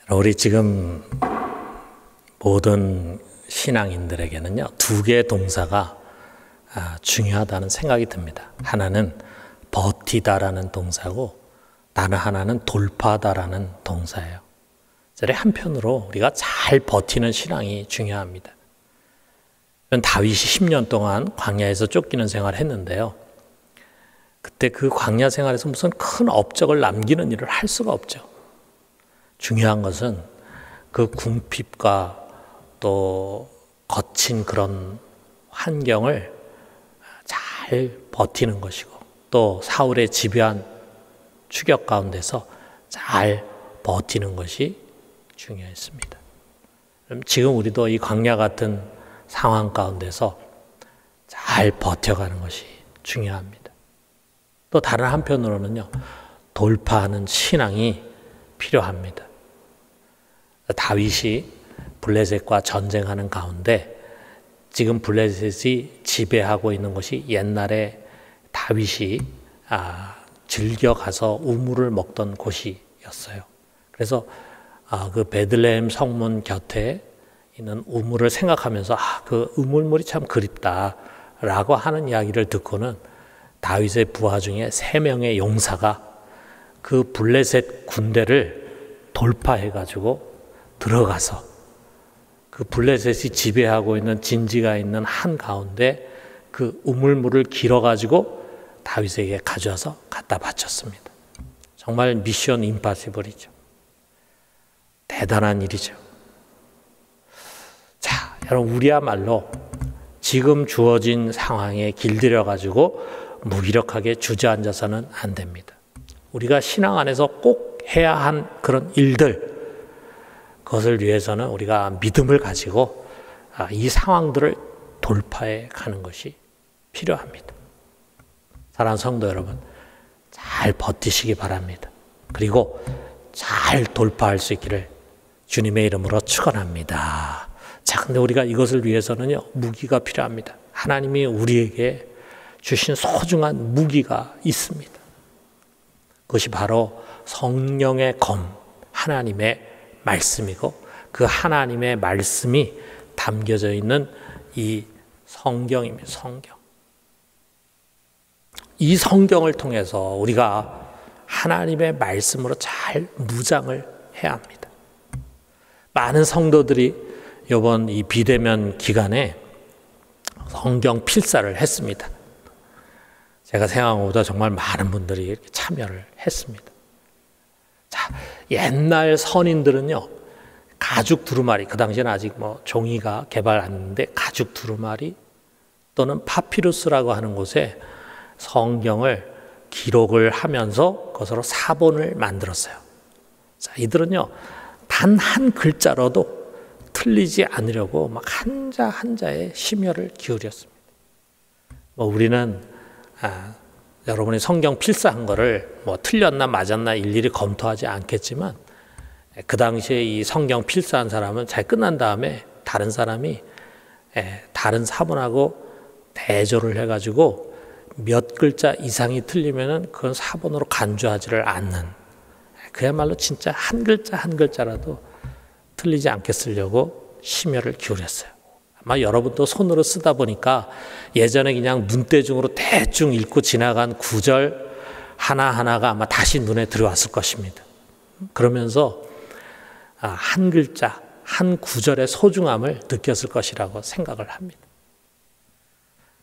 우리 지금 모든 신앙인들에게는요, 두 개의 동사가 중요하다는 생각이 듭니다. 하나는 버티다라는 동사고, 다른 하나는 돌파하다라는 동사예요. 한편으로 우리가 잘 버티는 신앙이 중요합니다. 다윗이 10년 동안 광야에서 쫓기는 생활을 했는데요. 그때 그 광야 생활에서 무슨 큰 업적을 남기는 일을 할 수가 없죠. 중요한 것은 그 궁핍과 또 거친 그런 환경을 잘 버티는 것이고, 또 사울의 집요한 추격 가운데서 잘 버티는 것이 중요했습니다. 그럼 지금 우리도 이 광야 같은 상황 가운데서 잘 버텨가는 것이 중요합니다. 또 다른 한편으로는요, 돌파하는 신앙이 필요합니다. 다윗이 블레셋과 전쟁하는 가운데 지금 블레셋이 지배하고 있는 것이 옛날에 다윗이 즐겨 가서 우물을 먹던 곳이었어요. 그래서 그 베들레헴 성문 곁에 있는 우물을 생각하면서 그 우물물이 참 그립다라고 하는 이야기를 듣고는 다윗의 부하 중에 3명의 용사가 그 블레셋 군대를 돌파해가지고 들어가서 그 블레셋이 지배하고 있는 진지가 있는 한 가운데 그 우물물을 길어가지고 다윗에게 가져와서 갖다 바쳤습니다. 정말 미션 임파서블이죠. 대단한 일이죠. 자, 여러분, 우리야말로 지금 주어진 상황에 길들여가지고 무기력하게 주저앉아서는 안 됩니다. 우리가 신앙 안에서 꼭 해야 한 그런 일들, 그것을 위해서는 우리가 믿음을 가지고 이 상황들을 돌파해 가는 것이 필요합니다. 사랑하는 성도 여러분, 잘 버티시기 바랍니다. 그리고 잘 돌파할 수 있기를 주님의 이름으로 축원합니다. 자, 근데 우리가 이것을 위해서는요, 무기가 필요합니다. 하나님이 우리에게 주신 소중한 무기가 있습니다. 그것이 바로 성령의 검, 하나님의 말씀이고, 그 하나님의 말씀이 담겨져 있는 이 성경입니다. 성경. 이 성경을 통해서 우리가 하나님의 말씀으로 잘 무장을 해야 합니다. 많은 성도들이 이번 이 비대면 기간에 성경 필사를 했습니다. 제가 생각한 것보다 정말 많은 분들이 참여를 했습니다. 자, 옛날 선인들은요, 가죽 두루마리, 그 당시에는 아직 종이가 개발 안 됐는데 가죽 두루마리 또는 파피루스라고 하는 곳에 성경을 기록을 하면서 그것으로 사본을 만들었어요. 자, 이들은요, 단 한 글자로도 틀리지 않으려고 막 한자 한자에 심혈을 기울였습니다. 우리는 여러분이 성경 필사한 거를 틀렸나 맞았나 일일이 검토하지 않겠지만, 그 당시에 이 성경 필사한 사람은 잘 끝난 다음에 다른 사람이 다른 사본하고 대조를 해가지고 몇 글자 이상이 틀리면은 그건 사본으로 간주하지를 않는, 그야말로 진짜 한 글자 한 글자라도 틀리지 않게 쓰려고 심혈을 기울였어요. 아마 여러분도 손으로 쓰다 보니까 예전에 그냥 눈대중으로 대충 읽고 지나간 구절 하나하나가 아마 다시 눈에 들어왔을 것입니다. 그러면서 한 글자, 한 구절의 소중함을 느꼈을 것이라고 생각을 합니다.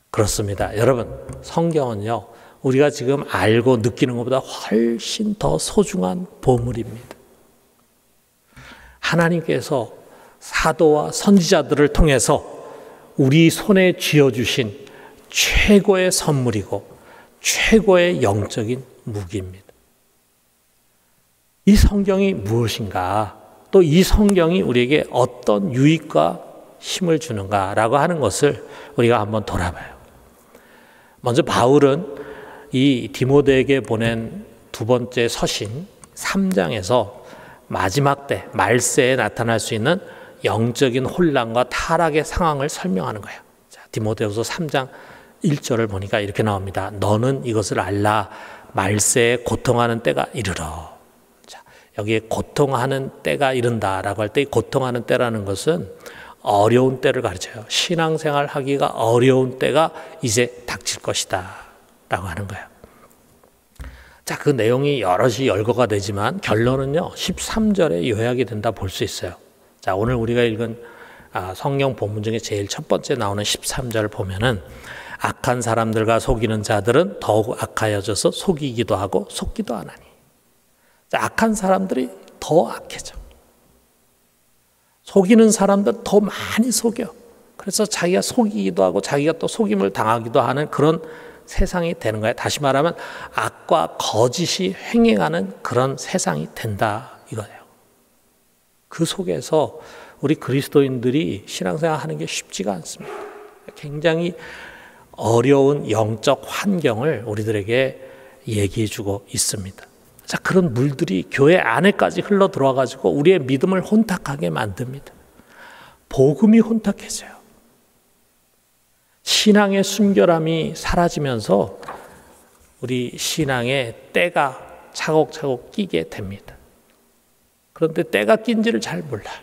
그렇습니다. 여러분, 성경은요, 우리가 지금 알고 느끼는 것보다 훨씬 더 소중한 보물입니다. 하나님께서 사도와 선지자들을 통해서 우리 손에 쥐어주신 최고의 선물이고 최고의 영적인 무기입니다. 이 성경이 무엇인가, 또 이 성경이 우리에게 어떤 유익과 힘을 주는가라고 하는 것을 우리가 한번 돌아봐요. 먼저 바울은 이 디모데에게 보낸 두 번째 서신 3장에서 마지막 때 말세에 나타날 수 있는 영적인 혼란과 타락의 상황을 설명하는 거예요. 자, 디모데후서 3장 1절을 보니까 이렇게 나옵니다. 너는 이것을 알라. 말세에 고통하는 때가 이르러. 자, 여기에 고통하는 때가 이른다라고 할 때 이 고통하는 때라는 것은 어려운 때를 가르쳐요. 신앙생활 하기가 어려운 때가 이제 닥칠 것이다 라고 하는 거예요. 자, 그 내용이 여럿이 열거가 되지만 결론은요 13절에 요약이 된다 볼 수 있어요. 자, 오늘 우리가 읽은 성경 본문 중에 제일 첫 번째 나오는 13절을 보면은 악한 사람들과 속이는 자들은 더욱 악하여져서 속이기도 하고 속기도 하나니. 자, 악한 사람들이 더 악해져. 속이는 사람들 더 많이 속여. 그래서 자기가 속이기도 하고 자기가 또 속임을 당하기도 하는 그런 세상이 되는 거예요. 다시 말하면 악과 거짓이 횡행하는 그런 세상이 된다 이거예요. 그 속에서 우리 그리스도인들이 신앙생활 하는 게 쉽지가 않습니다. 굉장히 어려운 영적 환경을 우리들에게 얘기해 주고 있습니다. 자, 그런 물들이 교회 안에까지 흘러 들어와 가지고 우리의 믿음을 혼탁하게 만듭니다. 복음이 혼탁해져요. 신앙의 순결함이 사라지면서 우리 신앙의 때가 차곡차곡 끼게 됩니다. 그런데 때가 낀지를 잘 몰라요.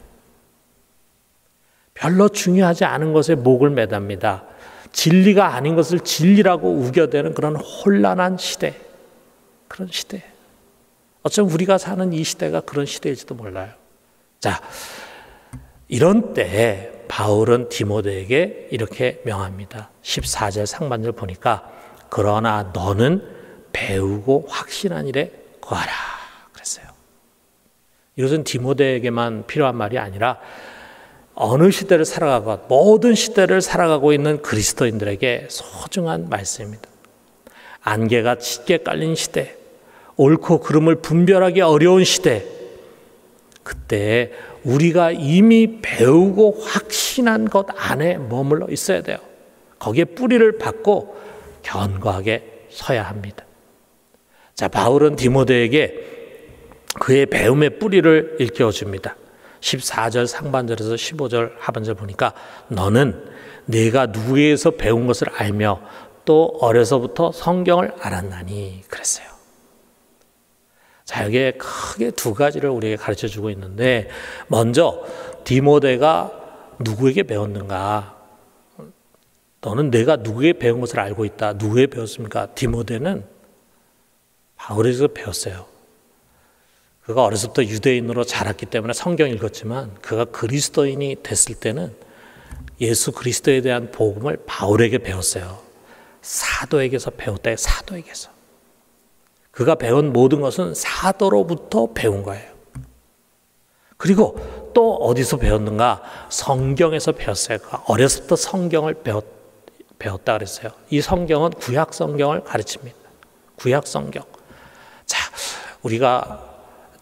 별로 중요하지 않은 것에 목을 매답니다. 진리가 아닌 것을 진리라고 우겨대는 그런 혼란한 시대, 그런 시대. 어쩌면 우리가 사는 이 시대가 그런 시대일지도 몰라요. 자, 이런 때에 바울은 디모데에게 이렇게 명합니다. 14절 상반절 보니까 그러나 너는 배우고 확신한 일에 거하라 그랬어요. 이것은 디모데에게만 필요한 말이 아니라 어느 시대를 살아가고 모든 시대를 살아가고 있는 그리스도인들에게 소중한 말씀입니다. 안개가 짙게 깔린 시대, 옳고 그름을 분별하기 어려운 시대, 그때 우리가 이미 배우고 확신한 것 안에 머물러 있어야 돼요. 거기에 뿌리를 받고 견고하게 서야 합니다. 자, 바울은 디모데에게 그의 배움의 뿌리를 일깨워줍니다. 14절 상반절에서 15절 하반절 보니까 너는 내가 누구에게서 배운 것을 알며 또 어려서부터 성경을 알았나니 그랬어요. 자, 여기에 크게 두 가지를 우리에게 가르쳐주고 있는데 먼저 디모데가 누구에게 배웠는가? 너는 내가 누구에게 배운 것을 알고 있다. 누구에게 배웠습니까? 디모데는 바울에게서 배웠어요. 그가 어려서부터 유대인으로 자랐기 때문에 성경 읽었지만 그가 그리스도인이 됐을 때는 예수 그리스도에 대한 복음을 바울에게 배웠어요. 사도에게서 배웠다. 사도에게서. 그가 배운 모든 것은 사도로부터 배운 거예요. 그리고 또 어디서 배웠는가? 성경에서 배웠어요. 그가 어려서부터 성경을 배웠다 그랬어요. 이 성경은 구약 성경을 가르칩니다. 구약 성경. 자, 우리가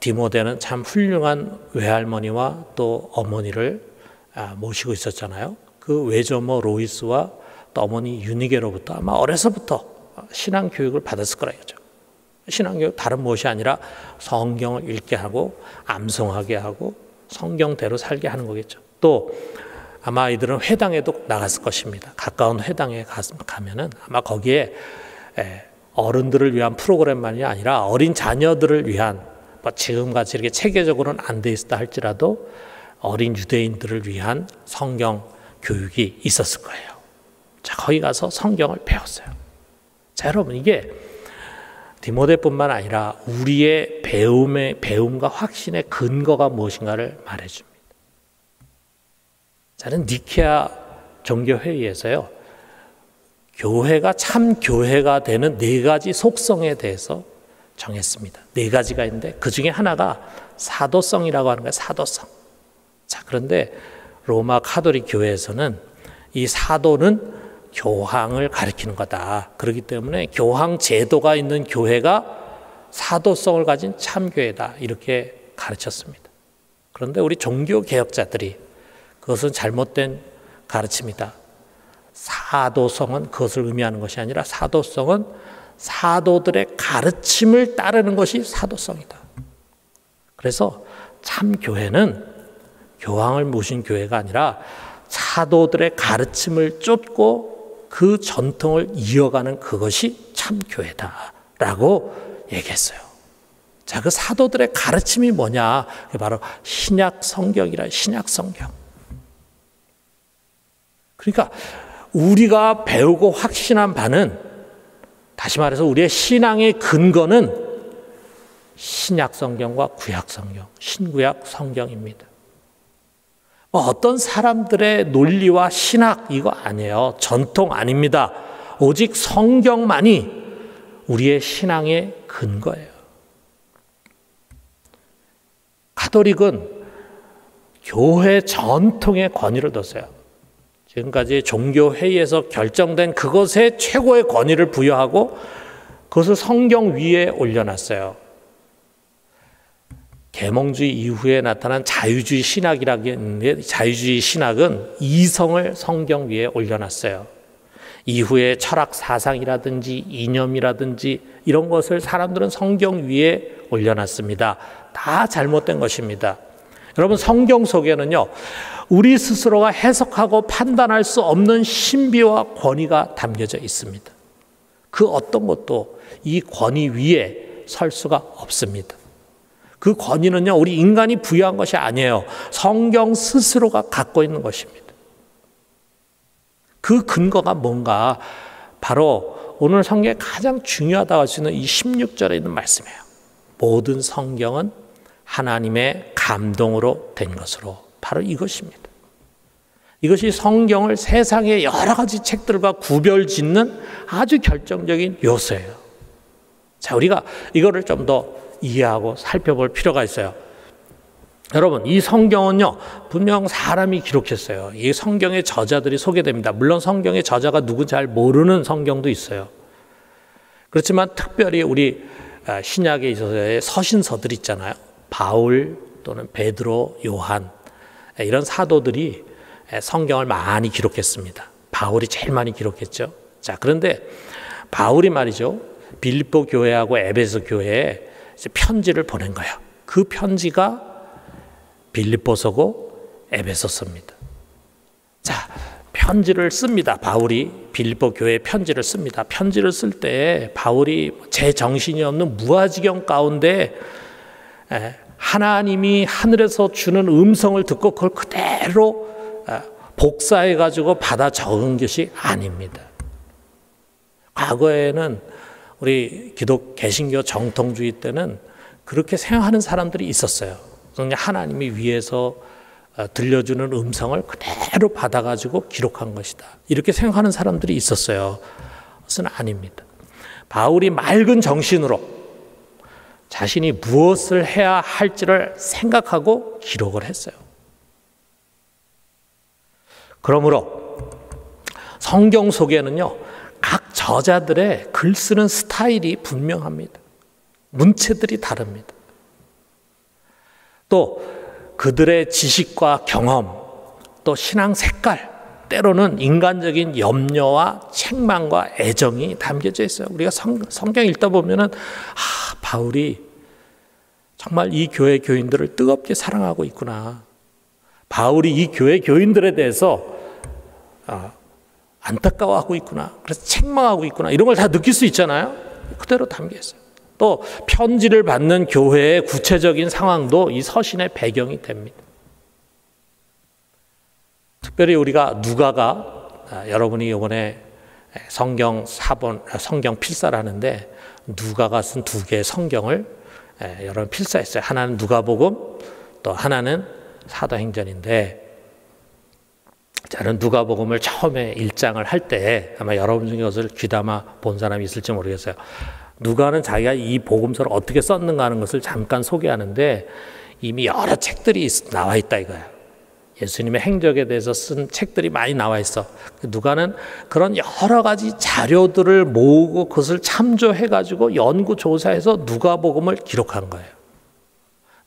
디모데는 참 훌륭한 외할머니와 또 어머니를 모시고 있었잖아요. 그 외조모 로이스와 또 어머니 유니게로부터 아마 어려서부터 신앙 교육을 받았을 거라죠. 신앙 교육 다른 무엇이 아니라 성경을 읽게 하고 암송하게 하고 성경대로 살게 하는 거겠죠. 또 아마 아이들은 회당에도 나갔을 것입니다. 가까운 회당에 가면은 아마 거기에 어른들을 위한 프로그램만이 아니라 어린 자녀들을 위한 지금같이 이렇게 체계적으로는 안 돼 있다 할지라도 어린 유대인들을 위한 성경 교육이 있었을 거예요. 자, 거기 가서 성경을 배웠어요. 자, 여러분, 이게 디모데뿐만 아니라 우리의 배움과 확신의 근거가 무엇인가를 말해줍니다. 저는 니케아 종교회의에서요, 교회가 참 교회가 되는 네 가지 속성에 대해서 정했습니다. 네 가지가 있는데 그 중에 하나가 사도성이라고 하는 거예요. 사도성. 자, 그런데 로마 카톨릭 교회에서는 이 사도는 교황을 가리키는 거다. 그렇기 때문에 교황 제도가 있는 교회가 사도성을 가진 참교회다. 이렇게 가르쳤습니다. 그런데 우리 종교개혁자들이 그것은 잘못된 가르침이다. 사도성은 그것을 의미하는 것이 아니라 사도성은 사도들의 가르침을 따르는 것이 사도성이다. 그래서 참 교회는 교황을 모신 교회가 아니라 사도들의 가르침을 쫓고 그 전통을 이어가는 그것이 참 교회다라고 얘기했어요. 자, 그 사도들의 가르침이 뭐냐? 바로 신약 성경이라, 신약 성경. 그러니까 우리가 배우고 확신한 바는, 다시 말해서 우리의 신앙의 근거는 신약 성경과 구약 성경, 신구약 성경입니다. 어떤 사람들의 논리와 신학 이거 아니에요. 전통 아닙니다. 오직 성경만이 우리의 신앙의 근거예요. 가톨릭은 교회 전통의 권위를 뒀어요. 지금까지 종교회의에서 결정된 그것에 최고의 권위를 부여하고 그것을 성경 위에 올려놨어요. 계몽주의 이후에 나타난 자유주의 신학이라는데, 자유주의 신학은 이성을 성경 위에 올려놨어요. 이후에 철학 사상이라든지 이념이라든지 이런 것을 사람들은 성경 위에 올려놨습니다. 다 잘못된 것입니다. 여러분, 성경 속에는요, 우리 스스로가 해석하고 판단할 수 없는 신비와 권위가 담겨져 있습니다. 그 어떤 것도 이 권위 위에 설 수가 없습니다. 그 권위는요, 우리 인간이 부여한 것이 아니에요. 성경 스스로가 갖고 있는 것입니다. 그 근거가 뭔가, 바로 오늘 성경에 가장 중요하다고 할 수 있는 이 16절에 있는 말씀이에요. 모든 성경은 하나님의 감동으로 된 것으로, 바로 이것입니다. 이것이 성경을 세상의 여러 가지 책들과 구별짓는 아주 결정적인 요소예요. 자, 우리가 이거를 좀 더 이해하고 살펴볼 필요가 있어요. 여러분, 이 성경은요, 분명 사람이 기록했어요. 이 성경의 저자들이 소개됩니다. 물론 성경의 저자가 누군지 잘 모르는 성경도 있어요. 그렇지만 특별히 우리 신약에 있어서의 서신서들 있잖아요. 바울 또는 베드로, 요한, 이런 사도들이 성경을 많이 기록했습니다. 바울이 제일 많이 기록했죠. 자, 그런데 바울이 말이죠, 빌립보 교회하고 에베소 교회에 편지를 보낸 거예요. 그 편지가 빌립보서고 에베소서입니다. 자, 편지를 씁니다. 바울이 빌립보 교회에 편지를 씁니다. 편지를 쓸 때 바울이 제 정신이 없는 무아지경 가운데 하나님이 하늘에서 주는 음성을 듣고 그걸 그대로 복사해 가지고 받아 적은 것이 아닙니다. 과거에는 우리 개신교 정통주의 때는 그렇게 생각하는 사람들이 있었어요. 그냥 하나님이 위에서 들려주는 음성을 그대로 받아가지고 기록한 것이다, 이렇게 생각하는 사람들이 있었어요. 그것은 아닙니다. 바울이 맑은 정신으로 자신이 무엇을 해야 할지를 생각하고 기록을 했어요. 그러므로 성경 속에는요, 각 저자들의 글 쓰는 스타일이 분명합니다. 문체들이 다릅니다. 또 그들의 지식과 경험, 또 신앙 색깔, 때로는 인간적인 염려와 책망과 애정이 담겨져 있어요. 우리가 성경 읽다 보면은, 바울이 정말 이 교회 교인들을 뜨겁게 사랑하고 있구나. 바울이 이 교회 교인들에 대해서 안타까워하고 있구나. 그래서 책망하고 있구나. 이런 걸 다 느낄 수 있잖아요. 그대로 담겨 있어요. 또 편지를 받는 교회의 구체적인 상황도 이 서신의 배경이 됩니다. 특별히 우리가 누가가, 여러분이 이번에 성경 필사를 하는데 누가가 쓴 두 개의 성경을 여러분 필사했어요. 하나는 누가복음, 또 하나는 사도행전인데, 저는 누가복음을 처음에 1장을 할 때 아마 여러분 중에 이것을 귀담아 본 사람이 있을지 모르겠어요. 누가는 자기가 이 복음서를 어떻게 썼는가 하는 것을 잠깐 소개하는데 이미 여러 책들이 나와 있다 이거예요. 예수님의 행적에 대해서 쓴 책들이 많이 나와 있어. 누가는 그런 여러 가지 자료들을 모으고 그것을 참조해가지고 연구조사해서 누가복음을 기록한 거예요.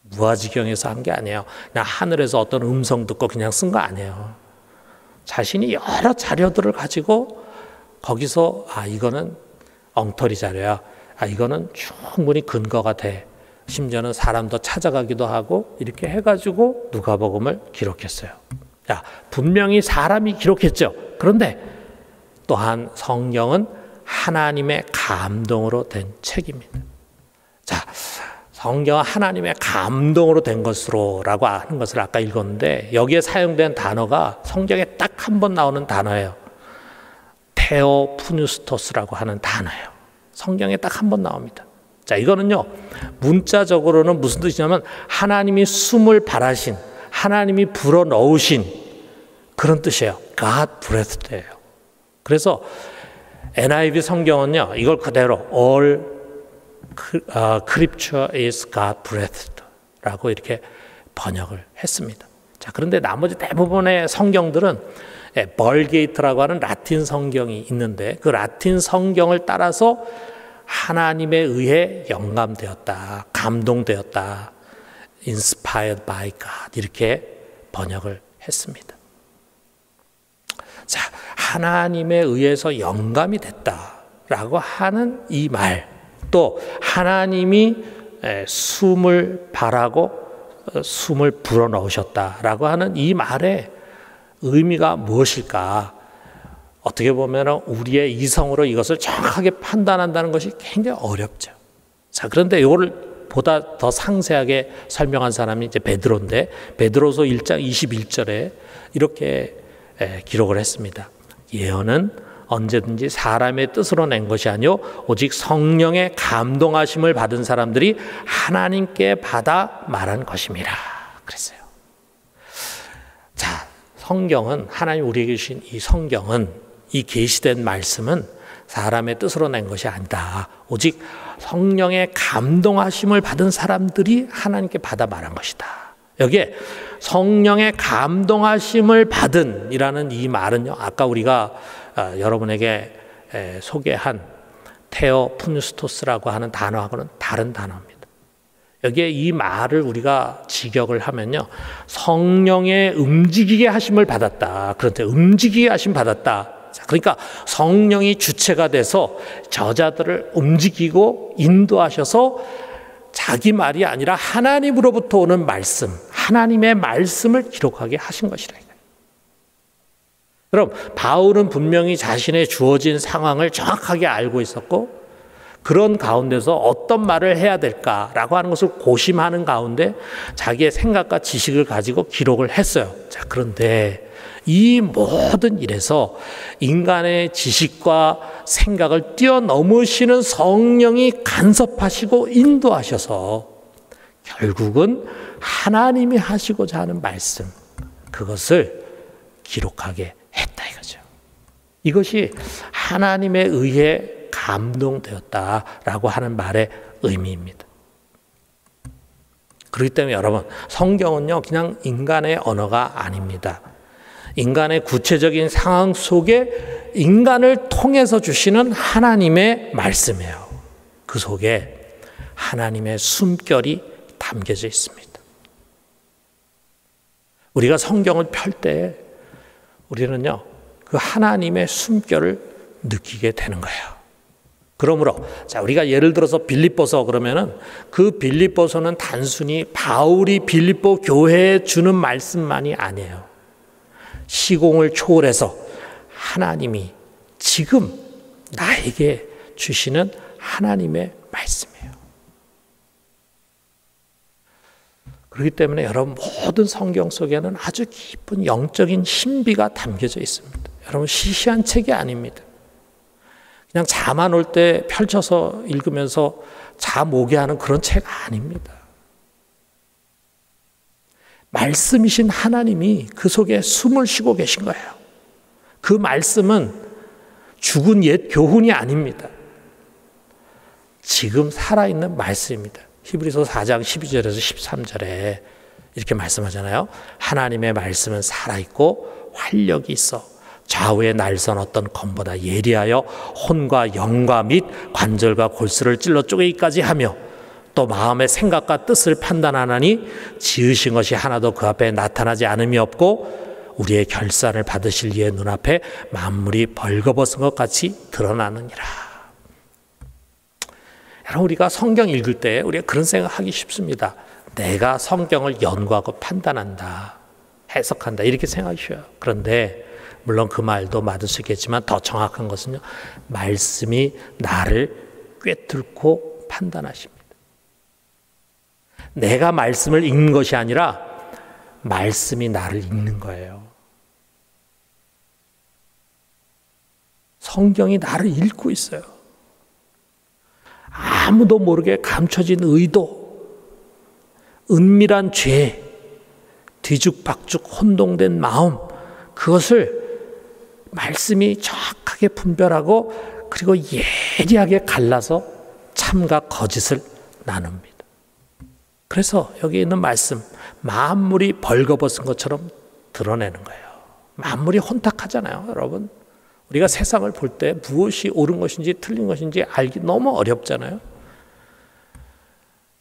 무아지경에서 한 게 아니에요. 그냥 하늘에서 어떤 음성 듣고 그냥 쓴 거 아니에요. 자신이 여러 자료들을 가지고 거기서 이거는 엉터리 자료야. 이거는 충분히 근거가 돼. 심지어는 사람도 찾아가기도 하고 이렇게 해가지고 누가복음을 기록했어요. 자, 분명히 사람이 기록했죠. 그런데 또한 성경은 하나님의 감동으로 된 책입니다. 자, 성경은 하나님의 감동으로 된 것으로라고 하는 것을 아까 읽었는데 여기에 사용된 단어가 성경에 딱 한 번 나오는 단어예요. 테오푸뉴스토스라고 하는 단어예요. 성경에 딱 한 번 나옵니다. 자, 이거는요, 문자적으로는 무슨 뜻이냐면 하나님이 숨을 발하신, 하나님이 불어넣으신 그런 뜻이에요. God breathed예요. 그래서 NIV 성경은요, 이걸 그대로 all scripture is God breathed 라고 이렇게 번역을 했습니다. 자, 그런데 나머지 대부분의 성경들은 벌게이트라고 하는 라틴 성경이 있는데 그 라틴 성경을 따라서 하나님에 의해 영감되었다, 감동되었다, inspired by God 이렇게 번역을 했습니다. 자, 하나님에 의해서 영감이 됐다라고 하는 이 말, 또 하나님이 숨을 발하고 숨을 불어넣으셨다라고 하는 이 말의 의미가 무엇일까? 어떻게 보면 우리의 이성으로 이것을 정확하게 판단한다는 것이 굉장히 어렵죠. 자, 그런데 이거를 보다 더 상세하게 설명한 사람이 이제 베드로인데 베드로서 1장 21절에 이렇게 기록을 했습니다. 예언은 언제든지 사람의 뜻으로 낸 것이 아니요 오직 성령의 감동하심을 받은 사람들이 하나님께 받아 말한 것임이라 그랬어요. 자, 성경은 하나님 우리에게 주신 이 성경은 이 계시된 말씀은 사람의 뜻으로 낸 것이 아니다. 오직 성령의 감동하심을 받은 사람들이 하나님께 받아 말한 것이다. 여기에 성령의 감동하심을 받은 이라는 이 말은요, 아까 우리가 여러분에게 소개한 테오푸뉴스토스라고 하는 단어하고는 다른 단어입니다. 여기에 이 말을 우리가 직역을 하면요, 성령의 움직이게 하심을 받았다. 그런데 움직이게 하심 받았다. 그러니까 성령이 주체가 돼서 저자들을 움직이고 인도하셔서 자기 말이 아니라 하나님으로부터 오는 말씀, 하나님의 말씀을 기록하게 하신 것이라. 그럼 바울은 분명히 자신의 주어진 상황을 정확하게 알고 있었고 그런 가운데서 어떤 말을 해야 될까라고 하는 것을 고심하는 가운데 자기의 생각과 지식을 가지고 기록을 했어요. 자, 그런데 이 모든 일에서 인간의 지식과 생각을 뛰어넘으시는 성령이 간섭하시고 인도하셔서 결국은 하나님이 하시고자 하는 말씀, 그것을 기록하게 했다 이거죠. 이것이 하나님에 의해 감동되었다라고 하는 말의 의미입니다. 그렇기 때문에 여러분, 성경은요 그냥 인간의 언어가 아닙니다. 인간의 구체적인 상황 속에 인간을 통해서 주시는 하나님의 말씀이에요. 그 속에 하나님의 숨결이 담겨져 있습니다. 우리가 성경을 펼 때 우리는요 그 하나님의 숨결을 느끼게 되는 거예요. 그러므로 자, 우리가 예를 들어서 빌립보서 그러면은 그 빌립보서는 단순히 바울이 빌립보 교회에 주는 말씀만이 아니에요. 시공을 초월해서 하나님이 지금 나에게 주시는 하나님의 말씀이에요. 그렇기 때문에 여러분 모든 성경 속에는 아주 깊은 영적인 신비가 담겨져 있습니다. 여러분 시시한 책이 아닙니다. 그냥 잠안 올 때 펼쳐서 읽으면서 잠 오게 하는 그런 책 아닙니다. 말씀이신 하나님이 그 속에 숨을 쉬고 계신 거예요. 그 말씀은 죽은 옛 교훈이 아닙니다. 지금 살아있는 말씀입니다. 히브리서 4장 12절에서 13절에 이렇게 말씀하잖아요. 하나님의 말씀은 살아있고 활력이 있어 좌우의 날선 어떤 검보다 예리하여 혼과 영과 및 관절과 골수를 찔러 쪼개기까지 하며 또 마음의 생각과 뜻을 판단하나니 지으신 것이 하나도 그 앞에 나타나지 않음이 없고 우리의 결산을 받으실 이의 눈앞에 만물이 벌거벗은 것 같이 드러나느니라. 여러분 우리가 성경 읽을 때 우리가 그런 생각하기 쉽습니다. 내가 성경을 연구하고 판단한다, 해석한다 이렇게 생각이 쉬워요. 그런데 물론 그 말도 맞을 수 있겠지만 더 정확한 것은요, 말씀이 나를 꿰뚫고 판단하십니다. 내가 말씀을 읽는 것이 아니라 말씀이 나를 읽는 거예요. 성경이 나를 읽고 있어요. 아무도 모르게 감춰진 의도, 은밀한 죄, 뒤죽박죽 혼동된 마음, 그것을 말씀이 정확하게 분별하고 그리고 예리하게 갈라서 참과 거짓을 나눕니다. 그래서 여기 있는 말씀, 만물이 벌거벗은 것처럼 드러내는 거예요. 만물이 혼탁하잖아요, 여러분. 우리가 세상을 볼 때 무엇이 옳은 것인지 틀린 것인지 알기 너무 어렵잖아요.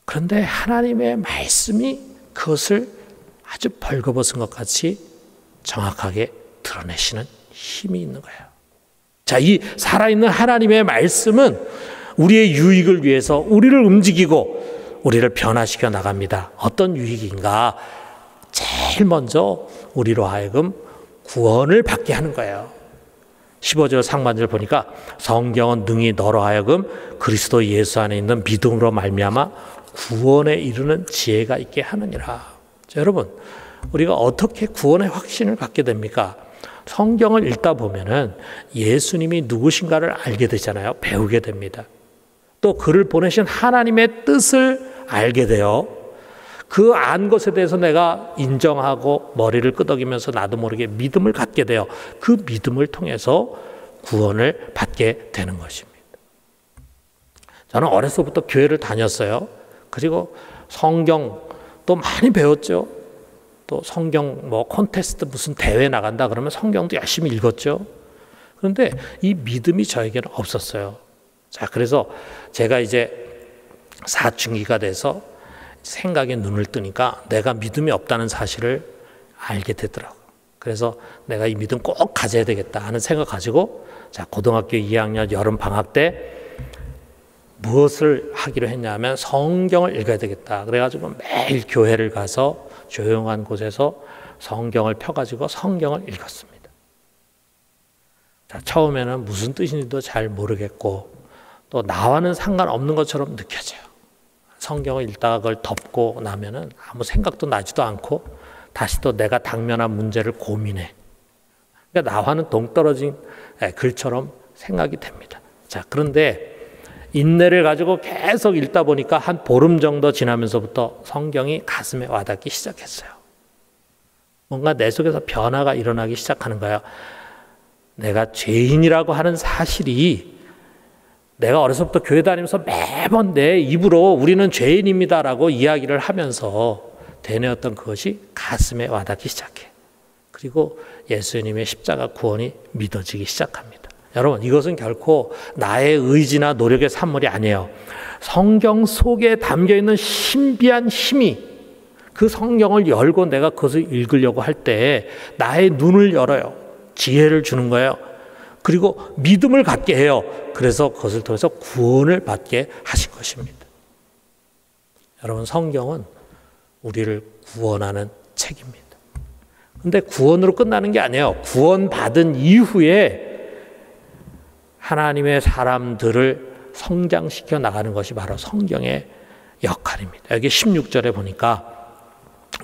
그런데 하나님의 말씀이 그것을 아주 벌거벗은 것 같이 정확하게 드러내시는 힘이 있는 거예요. 자, 이 살아있는 하나님의 말씀은 우리의 유익을 위해서 우리를 움직이고 우리를 변화시켜 나갑니다. 어떤 유익인가? 제일 먼저 우리로 하여금 구원을 받게 하는 거예요. 15절 상반절 보니까 성경은 능히 너로 하여금 그리스도 예수 안에 있는 믿음으로 말미암아 구원에 이르는 지혜가 있게 하느니라. 자, 여러분, 우리가 어떻게 구원의 확신을 갖게 됩니까? 성경을 읽다 보면은 예수님이 누구신가를 알게 되잖아요. 배우게 됩니다. 또 그를 보내신 하나님의 뜻을 알게 돼요. 그 안 것에 대해서 내가 인정하고 머리를 끄덕이면서 나도 모르게 믿음을 갖게 돼요. 그 믿음을 통해서 구원을 받게 되는 것입니다. 저는 어려서부터 교회를 다녔어요. 그리고 성경 또 많이 배웠죠. 또 성경 콘테스트 무슨 대회 나간다 그러면 성경도 열심히 읽었죠. 그런데 이 믿음이 저에게는 없었어요. 자, 그래서 제가 이제 사춘기가 돼서 생각에 눈을 뜨니까 내가 믿음이 없다는 사실을 알게 되더라고요. 그래서 내가 이 믿음 꼭 가져야 되겠다 하는 생각 가지고 자, 고등학교 2학년 여름 방학 때 무엇을 하기로 했냐면 성경을 읽어야 되겠다. 그래가지고 매일 교회를 가서 조용한 곳에서 성경을 펴가지고 성경을 읽었습니다. 자, 처음에는 무슨 뜻인지도 잘 모르겠고 또 나와는 상관없는 것처럼 느껴져요. 성경을 읽다가 그걸 덮고 나면은 아무 생각도 나지도 않고 다시 또 내가 당면한 문제를 고민해. 그러니까 나와는 동떨어진 글처럼 생각이 됩니다. 자, 그런데 인내를 가지고 계속 읽다 보니까 한 보름 정도 지나면서부터 성경이 가슴에 와닿기 시작했어요. 뭔가 내 속에서 변화가 일어나기 시작하는 거예요. 내가 죄인이라고 하는 사실이 내가 어려서부터 교회 다니면서 매번 내 입으로 우리는 죄인입니다라고 이야기를 하면서 되뇌었던 그것이 가슴에 와닿기 시작해. 그리고 예수님의 십자가 구원이 믿어지기 시작합니다. 여러분, 이것은 결코 나의 의지나 노력의 산물이 아니에요. 성경 속에 담겨있는 신비한 힘이 그 성경을 열고 내가 그것을 읽으려고 할 때 나의 눈을 열어요. 지혜를 주는 거예요. 그리고 믿음을 갖게 해요. 그래서 그것을 통해서 구원을 받게 하신 것입니다. 여러분, 성경은 우리를 구원하는 책입니다. 그런데 구원으로 끝나는 게 아니에요. 구원받은 이후에 하나님의 사람들을 성장시켜 나가는 것이 바로 성경의 역할입니다. 여기 16절에 보니까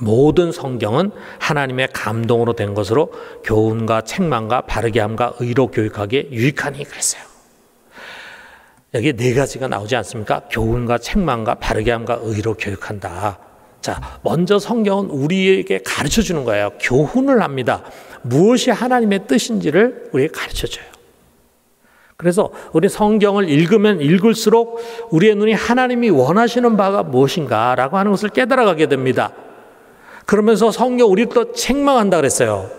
모든 성경은 하나님의 감동으로 된 것으로 교훈과 책망과 바르게 함과 의로 교육하기에 유익하니 그랬어요. 여기 네 가지가 나오지 않습니까? 교훈과 책망과 바르게 함과 의로 교육한다. 자, 먼저 성경은 우리에게 가르쳐 주는 거예요. 교훈을 합니다. 무엇이 하나님의 뜻인지를 우리에게 가르쳐 줘요. 그래서 우리 성경을 읽으면 읽을수록 우리의 눈이 하나님이 원하시는 바가 무엇인가라고 하는 것을 깨달아가게 됩니다. 그러면서 성경 우리를 또 책망한다 그랬어요.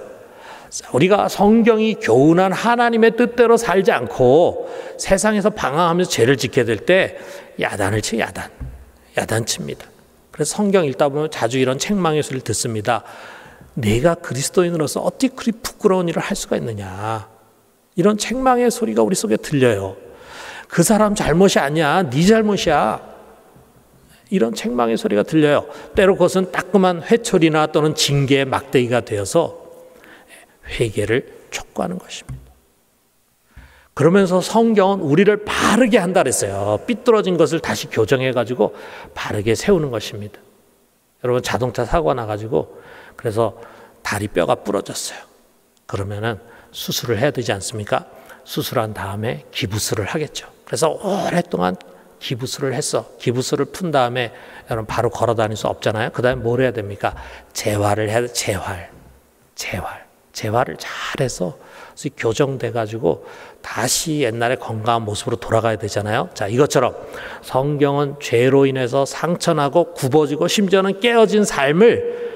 우리가 성경이 교훈한 하나님의 뜻대로 살지 않고 세상에서 방황하면서 죄를 짓게 될 때 야단을 치 야단 칩니다. 그래서 성경 읽다 보면 자주 이런 책망의 소리를 듣습니다. 내가 그리스도인으로서 어떻게 그리 부끄러운 일을 할 수가 있느냐. 이런 책망의 소리가 우리 속에 들려요. 그 사람 잘못이 아니야. 네 잘못이야. 이런 책망의 소리가 들려요. 때로 그것은 따끔한 회초리나 또는 징계의 막대기가 되어서 회개를 촉구하는 것입니다. 그러면서 성경은 우리를 바르게 한다 그랬어요. 삐뚤어진 것을 다시 교정해가지고 바르게 세우는 것입니다. 여러분 자동차 사고가 나가지고 그래서 다리 뼈가 부러졌어요. 그러면은 수술을 해야 되지 않습니까? 수술한 다음에 기부스를 하겠죠. 그래서 오랫동안 기부스를 했어. 기부스를 푼 다음에 여러분 바로 걸어 다닐 수 없잖아요. 그 다음에 뭘 해야 됩니까? 재활을 해야 돼. 재활을 잘해서 교정돼 가지고 다시 옛날의 건강한 모습으로 돌아가야 되잖아요. 자, 이것처럼 성경은 죄로 인해서 상처나고 굽어지고 심지어는 깨어진 삶을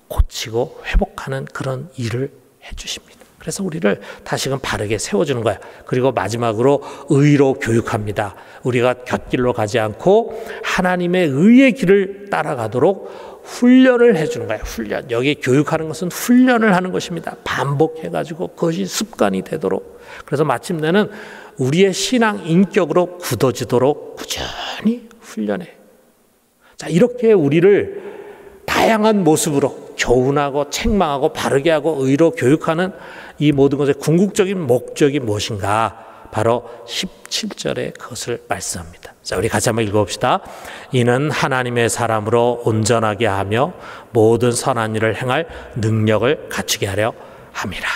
고치고 회복하는 그런 일을 해주십니다. 그래서 우리를 다시금 바르게 세워주는 거야. 그리고 마지막으로 의로 교육합니다. 우리가 곁길로 가지 않고 하나님의 의의 길을 따라가도록 훈련을 해주는 거예요. 훈련. 여기 교육하는 것은 훈련을 하는 것입니다. 반복해가지고 그것이 습관이 되도록. 그래서 마침내는 우리의 신앙 인격으로 굳어지도록 꾸준히 훈련해. 자, 이렇게 우리를 다양한 모습으로 교훈하고 책망하고 바르게 하고 의로 교육하는 이 모든 것의 궁극적인 목적이 무엇인가? 바로 17절에 그것을 말씀합니다. 자, 우리 같이 한번 읽어봅시다. 이는 하나님의 사람으로 온전하게 하며 모든 선한 일을 행할 능력을 갖추게 하려 함이라.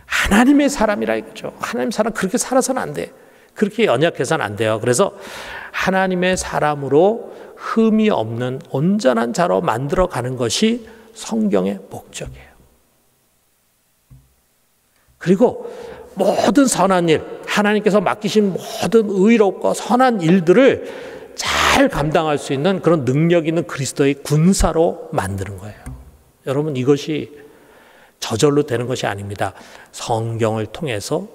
하나님의 사람이라 이거죠. 하나님 사람 그렇게 살아서는 안 돼. 그렇게 연약해서는 안 돼요. 그래서 하나님의 사람으로 흠이 없는 온전한 자로 만들어가는 것이 성경의 목적이에요. 그리고 모든 선한 일, 하나님께서 맡기신 모든 의롭고 선한 일들을 잘 감당할 수 있는 그런 능력 있는 그리스도의 군사로 만드는 거예요. 여러분, 이것이 저절로 되는 것이 아닙니다. 성경을 통해서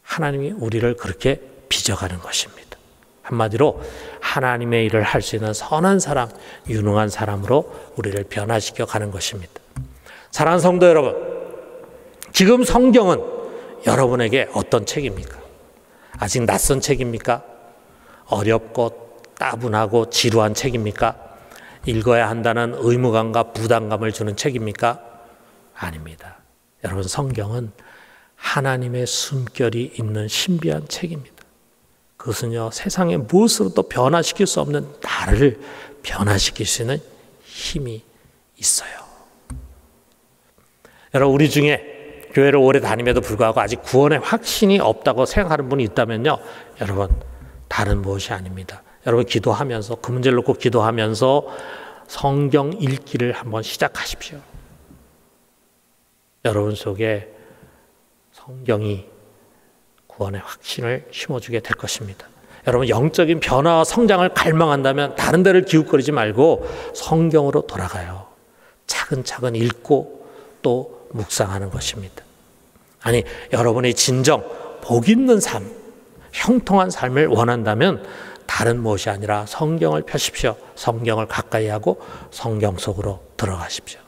하나님이 우리를 그렇게 빚어가는 것입니다. 한마디로 하나님의 일을 할 수 있는 선한 사람, 유능한 사람으로 우리를 변화시켜 가는 것입니다. 사랑하는 성도 여러분, 지금 성경은 여러분에게 어떤 책입니까? 아직 낯선 책입니까? 어렵고 따분하고 지루한 책입니까? 읽어야 한다는 의무감과 부담감을 주는 책입니까? 아닙니다. 여러분, 성경은 하나님의 숨결이 있는 신비한 책입니다. 그것은요, 세상의 무엇으로도 변화시킬 수 없는 나를 변화시킬 수 있는 힘이 있어요. 여러분, 우리 중에 교회를 오래 다님에도 불구하고 아직 구원의 확신이 없다고 생각하는 분이 있다면요, 여러분, 다른 무엇이 아닙니다. 여러분, 기도하면서, 그 문제를 놓고 기도하면서 성경 읽기를 한번 시작하십시오. 여러분 속에 성경이 구원의 확신을 심어주게 될 것입니다. 여러분, 영적인 변화와 성장을 갈망한다면 다른 데를 기웃거리지 말고 성경으로 돌아가요. 차근차근 읽고 또 묵상하는 것입니다. 아니, 여러분이 진정 복 있는 삶, 형통한 삶을 원한다면 다른 무엇이 아니라 성경을 펴십시오. 성경을 가까이 하고 성경 속으로 들어가십시오.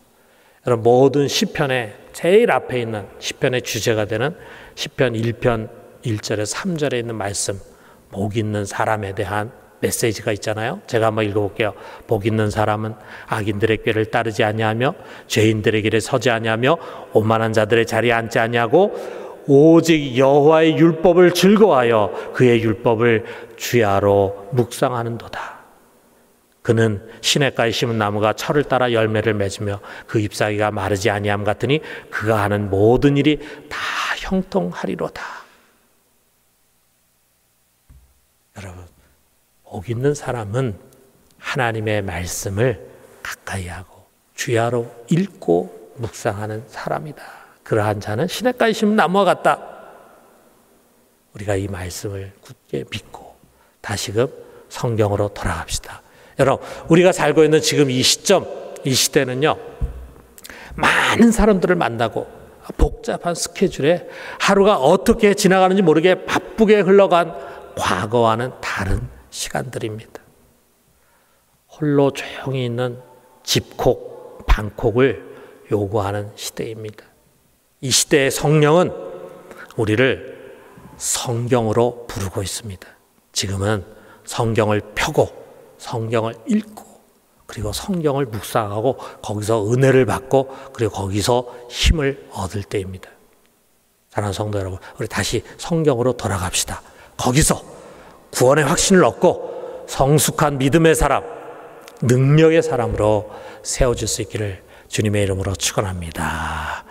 여러분, 모든 시편의 제일 앞에 있는 시편의 주제가 되는 시편 1편 1절에 3절에 있는 말씀, 복 있는 사람에 대한 메시지가 있잖아요. 제가 한번 읽어볼게요. 복 있는 사람은 악인들의 꾀를 따르지 아니하며 죄인들의 길에 서지 아니하며 오만한 자들의 자리에 앉지 아니하고 오직 여호와의 율법을 즐거워하여 그의 율법을 주야로 묵상하는도다. 그는 시냇가에 심은 나무가 철을 따라 열매를 맺으며 그 잎사귀가 마르지 아니함 같으니 그가 하는 모든 일이 다 형통하리로다. 여러분, 복 있는 사람은 하나님의 말씀을 가까이 하고 주야로 읽고 묵상하는 사람이다. 그러한 자는 시냇가에 심은 나무와 같다. 우리가 이 말씀을 굳게 믿고 다시금 성경으로 돌아갑시다. 여러분, 우리가 살고 있는 지금 이 시점, 이 시대는요, 많은 사람들을 만나고 복잡한 스케줄에 하루가 어떻게 지나가는지 모르게 바쁘게 흘러간 과거와는 다른 시간들입니다. 홀로 조용히 있는 집콕, 방콕을 요구하는 시대입니다. 이 시대의 성령은 우리를 성경으로 부르고 있습니다. 지금은 성경을 펴고 성경을 읽고 그리고 성경을 묵상하고 거기서 은혜를 받고 그리고 거기서 힘을 얻을 때입니다. 사랑하는 성도 여러분, 우리 다시 성경으로 돌아갑시다. 거기서 구원의 확신을 얻고 성숙한 믿음의 사람, 능력의 사람으로 세워질 수 있기를 주님의 이름으로 축원합니다.